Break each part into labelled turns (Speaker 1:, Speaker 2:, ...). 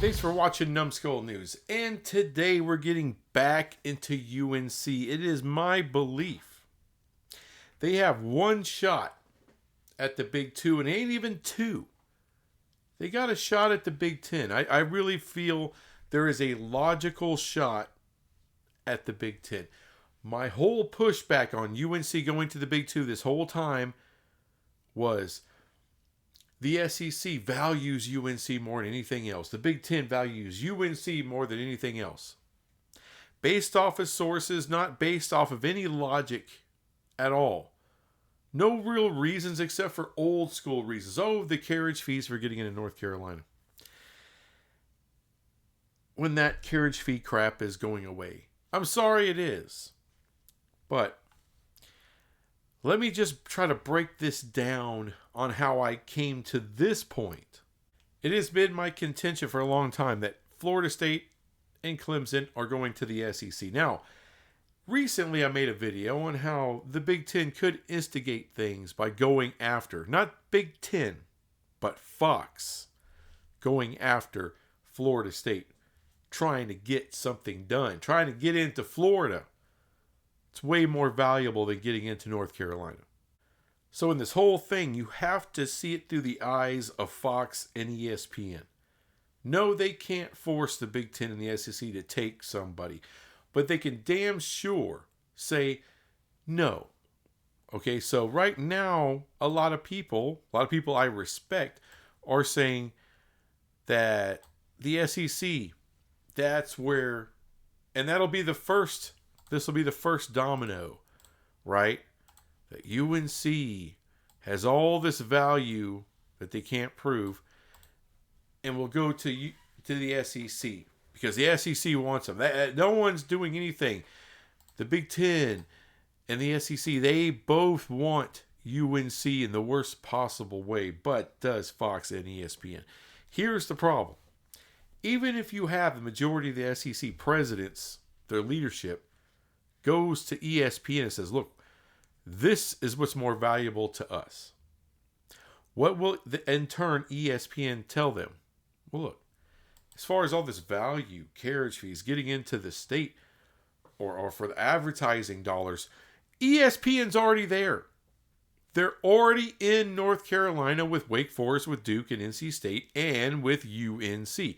Speaker 1: Thanks for watching Numbskull News. And today we're getting back into UNC. It is my belief they have one shot at the Big Two, and it ain't even two. They got a shot at the Big Ten. I really feel there is a logical shot at the Big Ten. My whole pushback on UNC going to the Big Two this whole time was the SEC values UNC more than anything else. The Big Ten values UNC more than anything else. Based off of sources, not based off of any logic at all. No real reasons except for old school reasons. Oh, the carriage fees for getting into North Carolina. When that carriage fee crap is going away. I'm sorry it is. But let me just try to break this down on how I came to this point. It has been my contention for a long time that Florida State and Clemson are going to the SEC. Now, recently I made a video on how the Big Ten could instigate things by going after, not Big Ten, but Fox going after Florida State, trying to get something done, trying to get into Florida. It's way more valuable than getting into North Carolina. So in this whole thing, you have to see it through the eyes of Fox and ESPN. No, they can't force the Big Ten and the SEC to take somebody, but they can damn sure say no. Okay, so right now, a lot of people I respect are saying that the SEC, that's where, and that'll be the first. This will be the first domino, right? That UNC has all this value that they can't prove, and will go to the SEC because the SEC wants them. No one's doing anything. The Big Ten and the SEC, they both want UNC in the worst possible way, but does Fox and ESPN. Here's the problem. Even if you have the majority of the SEC presidents, their leadership, goes to ESPN and says, look, this is what's more valuable to us. What will, in turn, ESPN tell them? Well, look, as far as all this value, carriage fees, getting into the state, or for the advertising dollars, ESPN's already there. They're already in North Carolina with Wake Forest, with Duke and NC State, and with UNC.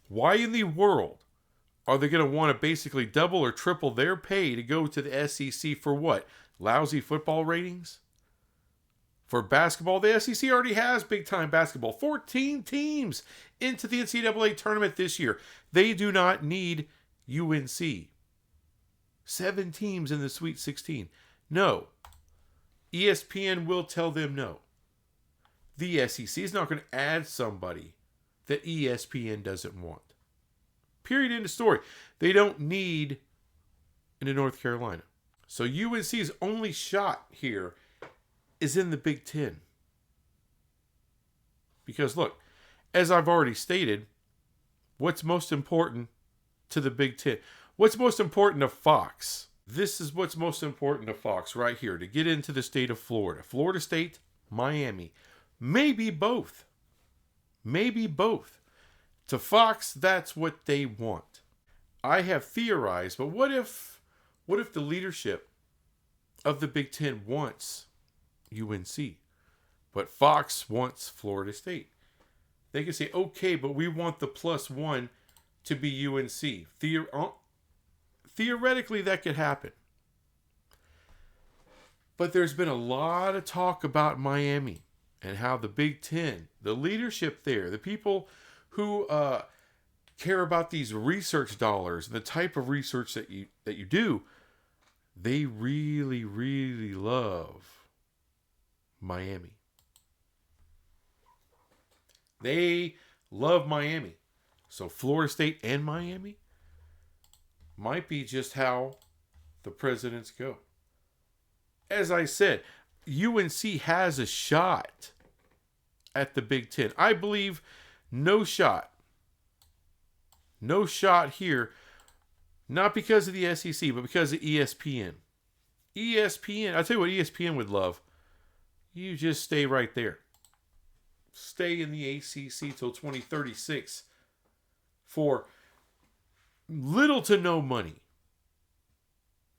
Speaker 1: Why in the world are they going to want to basically double or triple their pay to go to the SEC for what? Lousy football ratings? For basketball, the SEC already has big-time basketball. 14 teams into the NCAA tournament this year. They do not need UNC. 7 teams in the Sweet 16. No. ESPN will tell them no. The SEC is not going to add somebody that ESPN doesn't want. Period, end of story. They don't need into North Carolina. So UNC's only shot here is in the Big Ten. Because look, as I've already stated, what's most important to the Big Ten? What's most important to Fox? This is what's most important to Fox right here, to get into the state of Florida. Florida State, Miami. Maybe both. Maybe both. To Fox, that's what they want. I have theorized, but what if the leadership of the Big Ten wants UNC, but Fox wants Florida State? They can say, okay, but we want the +1 to be UNC. Theoretically, that could happen. But there's been a lot of talk about Miami and how the Big Ten, the leadership there, the people who care about these research dollars and the type of research that you do, they really, really love Miami. They love Miami. So Florida State and Miami might be just how the presidents go. As I said, UNC has a shot at the Big Ten. I believe no shot here, not because of the SEC, but because of ESPN. ESPN, I'll tell you what ESPN would love. You just stay right there. Stay in the ACC till 2036. for little to no money.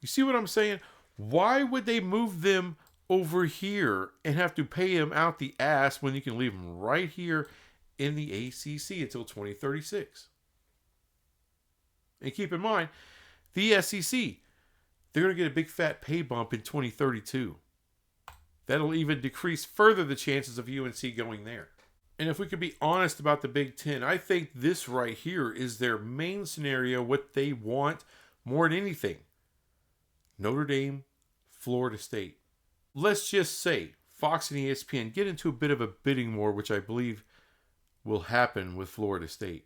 Speaker 1: You see what I'm saying? Why would they move them over here and have to pay them out the ass when you can leave them right here in the ACC until 2036? And keep in mind, the SEC, they're going to get a big fat pay bump in 2032. That'll even decrease further the chances of UNC going there. And if we could be honest about the Big Ten, I think this right here is their main scenario, what they want more than anything. Notre Dame, Florida State. Let's just say Fox and ESPN get into a bit of a bidding war, which I believe will happen with Florida State.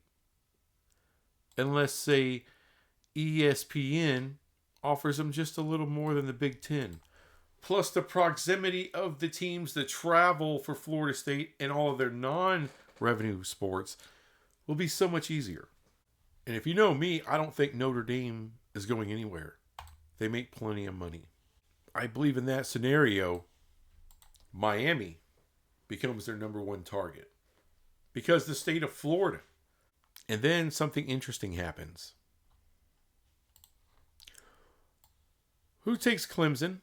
Speaker 1: And let's say ESPN offers them just a little more than the Big Ten. Plus the proximity of the teams that travel for Florida State and all of their non-revenue sports will be so much easier. And if you know me, I don't think Notre Dame is going anywhere. They make plenty of money. I believe in that scenario, Miami becomes their number one target. Because the state of Florida. And then something interesting happens. Who takes Clemson?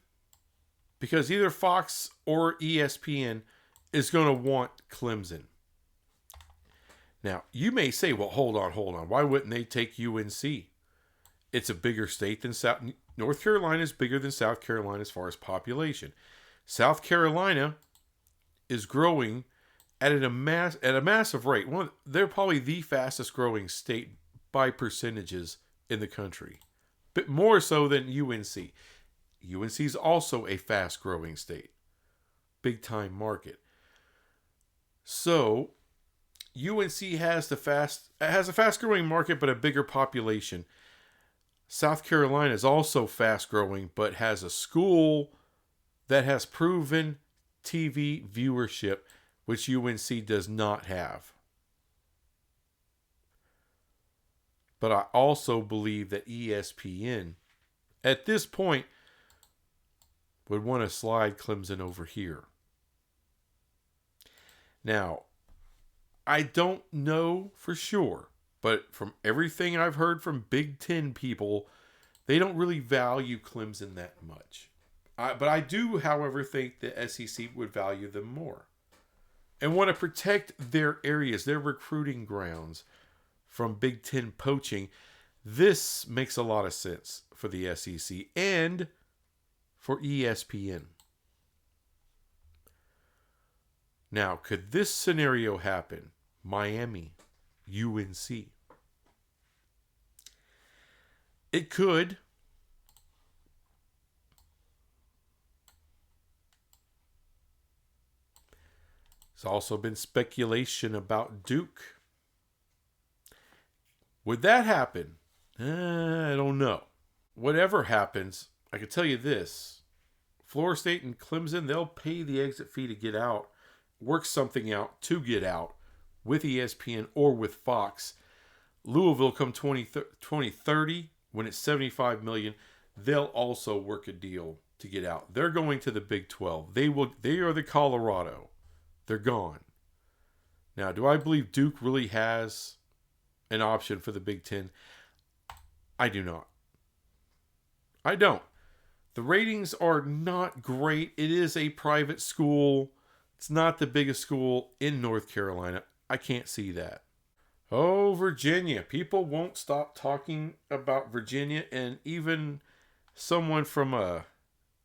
Speaker 1: Because either Fox or ESPN is going to want Clemson. Now, you may say, well, hold on. Why wouldn't they take UNC? It's a bigger state than South. North Carolina is bigger than South Carolina as far as population. South Carolina is growing at a massive rate. They're probably the fastest growing state by percentages in the country. But more so than UNC. UNC is also a fast-growing state. Big-time market. So, UNC has a fast-growing market, but a bigger population. South Carolina is also fast-growing, but has a school that has proven TV viewership, which UNC does not have. But I also believe that ESPN, at this point, would want to slide Clemson over here. Now, I don't know for sure, but from everything I've heard from Big Ten people, they don't really value Clemson that much. But I do, however, think the SEC would value them more and want to protect their areas, their recruiting grounds from Big Ten poaching. This makes a lot of sense for the SEC and for ESPN. Now, could this scenario happen? Miami, UNC. It could. There's also been speculation about Duke. Would that happen? I don't know. Whatever happens, I can tell you this. Florida State and Clemson, they'll pay the exit fee to get out, work something out to get out with ESPN or with Fox. Louisville come 2030, when it's $75 million, they'll also work a deal to get out. They're going to the Big 12. They are the Colorado. They're gone. Now, do I believe Duke really has an option for the Big Ten? I do not. I don't. The ratings are not great. It is a private school. It's not the biggest school in North Carolina. I can't see that. Oh, Virginia. People won't stop talking about Virginia, and even someone from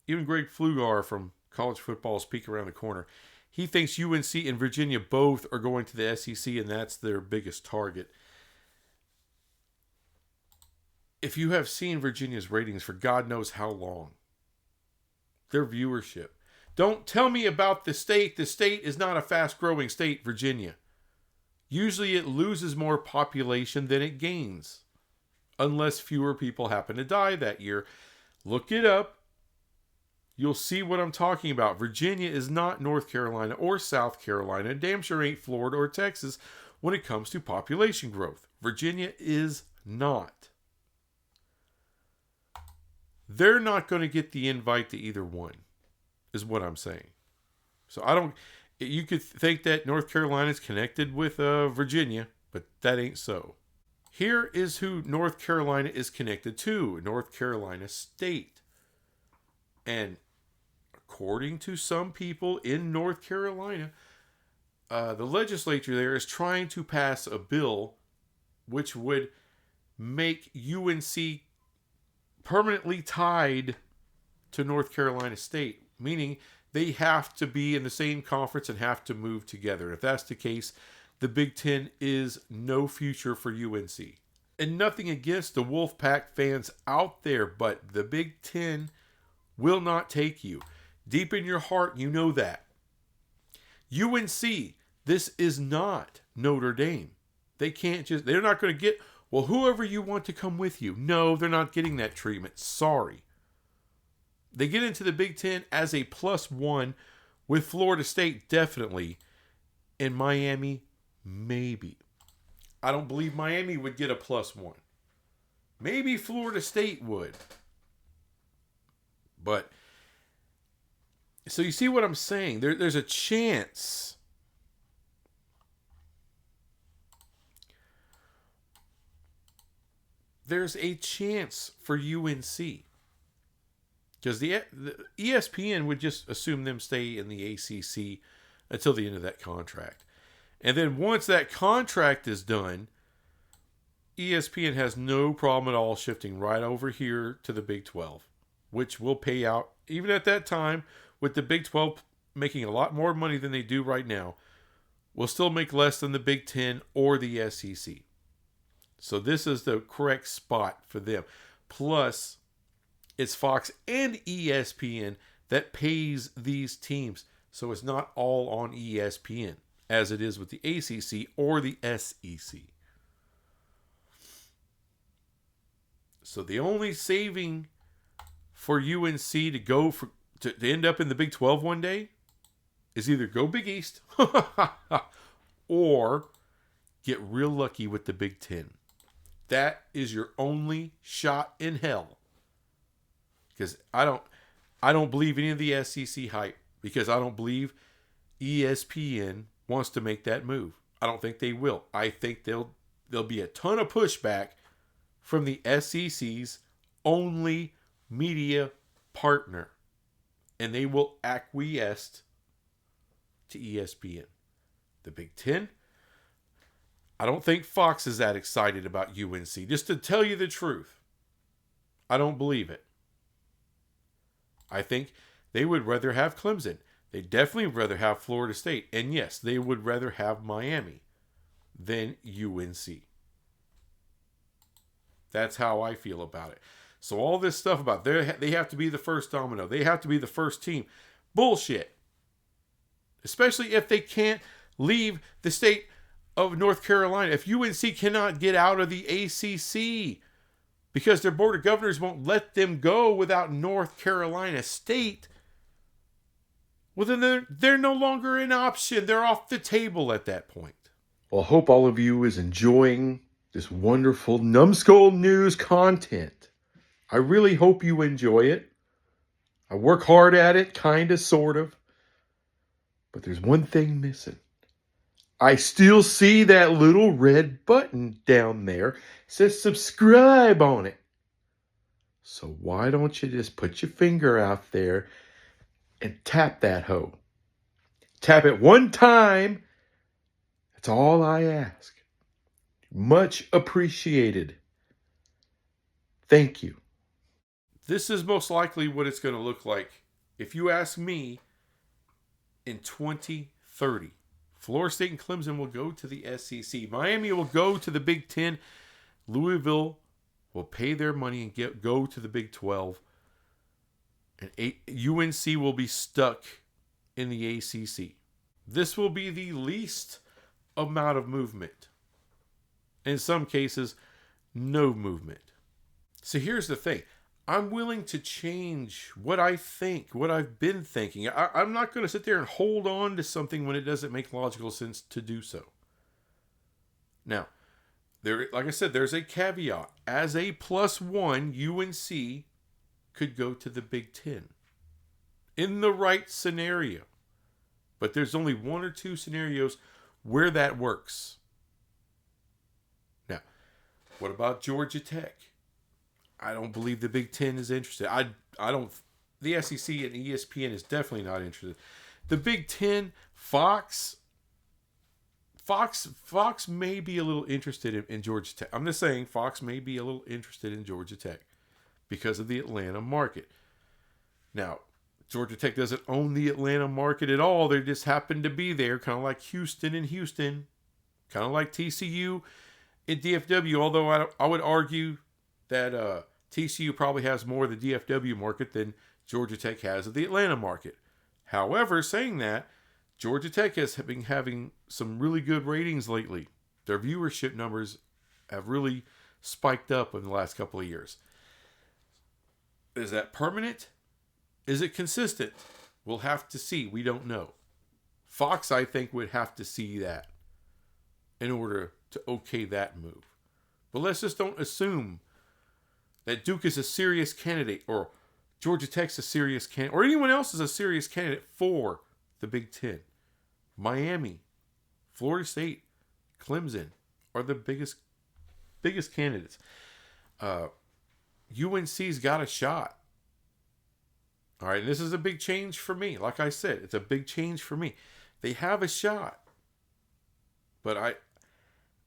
Speaker 1: even Greg Flugar from college football is peeking around the corner. He thinks UNC and Virginia both are going to the SEC, and that's their biggest target. If you have seen Virginia's ratings for God knows how long, their viewership. Don't tell me about the state. The state is not a fast-growing state, Virginia. Usually it loses more population than it gains, unless fewer people happen to die that year. Look it up. You'll see what I'm talking about. Virginia is not North Carolina or South Carolina. Damn sure ain't Florida or Texas when it comes to population growth. Virginia is not. They're not going to get the invite to either one, is what I'm saying. So you could think that North Carolina is connected with Virginia, but that ain't so. Here is who North Carolina is connected to, North Carolina State. And according to some people in North Carolina, the legislature there is trying to pass a bill which would make UNC permanently tied to North Carolina State, meaning they have to be in the same conference and have to move together. If that's the case, the Big Ten is no future for UNC. And nothing against the Wolfpack fans out there, but the Big Ten will not take you. Deep in your heart, you know that. UNC, this is not Notre Dame. They're not going to get, well, whoever you want to come with you. No, they're not getting that treatment. Sorry. They get into the Big Ten as a +1 with Florida State, definitely. And Miami, maybe. I don't believe Miami would get a +1. Maybe Florida State would. But, so you see what I'm saying? There's a chance. There's a chance for UNC. Because the ESPN would just assume them stay in the ACC until the end of that contract. And then once that contract is done, ESPN has no problem at all shifting right over here to the Big 12, which will pay out, even at that time, with the Big 12 making a lot more money than they do right now, will still make less than the Big 10 or the SEC. So this is the correct spot for them. Plus, it's Fox and ESPN that pays these teams. So it's not all on ESPN, as it is with the ACC or the SEC. So the only saving for UNC to end up in the Big 12 one day is either go Big East or get real lucky with the Big 10. That is your only shot in hell. Because I don't believe any of the SEC hype, because I don't believe ESPN wants to make that move. I don't think they will. I think there'll be a ton of pushback from the SEC's only media partner, and they will acquiesce to ESPN. The Big Ten, I don't think Fox is that excited about UNC. Just to tell you the truth, I don't believe it. I think they would rather have Clemson. They definitely would rather have Florida State. And yes, they would rather have Miami than UNC. That's how I feel about it. So all this stuff about they have to be the first domino. They have to be the first team. Bullshit. Especially if they can't leave the state of North Carolina. If UNC cannot get out of the ACC because their board of governors won't let them go without North Carolina State, well, then they're no longer an option. They're off the table at that point. Well, I hope all of you is enjoying this wonderful Numbskull News content. I really hope you enjoy it. I work hard at it, kind of, sort of. But there's one thing missing. I still see that little red button down there. It says subscribe on it. So why don't you just put your finger out there and tap that hoe? Tap it one time. That's all I ask. Much appreciated. Thank you. This is most likely what it's going to look like, if you ask me, in 2030. Florida State and Clemson will go to the SEC. Miami will go to the Big 10. Louisville will pay their money and go to the Big 12. And UNC will be stuck in the ACC. This will be the least amount of movement. In some cases, no movement. So here's the thing. I'm willing to change what I think, what I've been thinking. I'm not going to sit there and hold on to something when it doesn't make logical sense to do so. Now, like I said, there's a caveat. As a +1, UNC could go to the Big 10 in the right scenario. But there's only one or two scenarios where that works. Now, What about Georgia Tech? I don't believe the Big Ten is interested. I don't. The SEC and ESPN is definitely not interested. The Big Ten, Fox may be a little interested in Georgia Tech. I'm just saying Fox may be a little interested in Georgia Tech because of the Atlanta market. Now, Georgia Tech doesn't own the Atlanta market at all. They just happen to be there, kind of like Houston and Houston, kind of like TCU in DFW. Although I would argue that TCU probably has more of the DFW market than Georgia Tech has of the Atlanta market. However, saying that, Georgia Tech has been having some really good ratings lately. Their viewership numbers have really spiked up in the last couple of years. Is that permanent? Is it consistent? We'll have to see. We don't know. Fox, I think, would have to see that in order to okay that move. But let's just don't assume that Duke is a serious candidate, or Georgia Tech's a serious candidate, or anyone else is a serious candidate for the Big Ten. Miami, Florida State, Clemson are the biggest candidates. UNC's got a shot. All right, this is a big change for me. Like I said, it's a big change for me. They have a shot. But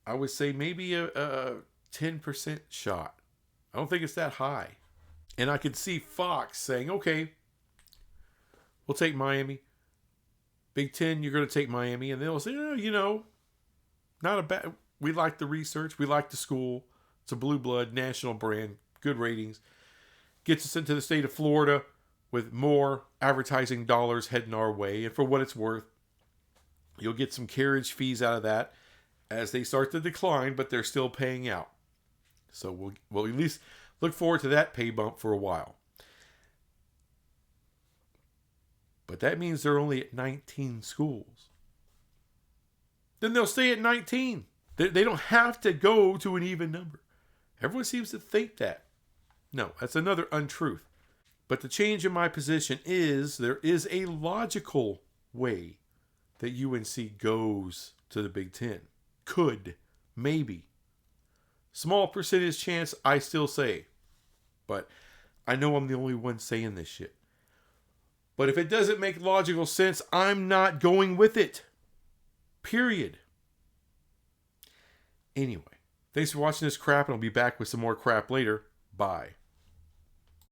Speaker 1: I would say maybe a 10% shot. I don't think it's that high. And I could see Fox saying, okay, we'll take Miami. Big Ten, you're going to take Miami. And they'll say, not a bad. We like the research. We like the school. It's a blue blood, national brand, good ratings. Gets us into the state of Florida with more advertising dollars heading our way. And for what it's worth, you'll get some carriage fees out of that as they start to decline, but they're still paying out. So we'll at least look forward to that pay bump for a while. But that means they're only at 19 schools. Then they'll stay at 19. They don't have to go to an even number. Everyone seems to think that. No, that's another untruth. But the change in my position is there is a logical way that UNC goes to the Big Ten. Could. Maybe. Small percentage chance, I still say. But I know I'm the only one saying this shit. But if it doesn't make logical sense, I'm not going with it. Period. Anyway, thanks for watching this crap, and I'll be back with some more crap later. Bye.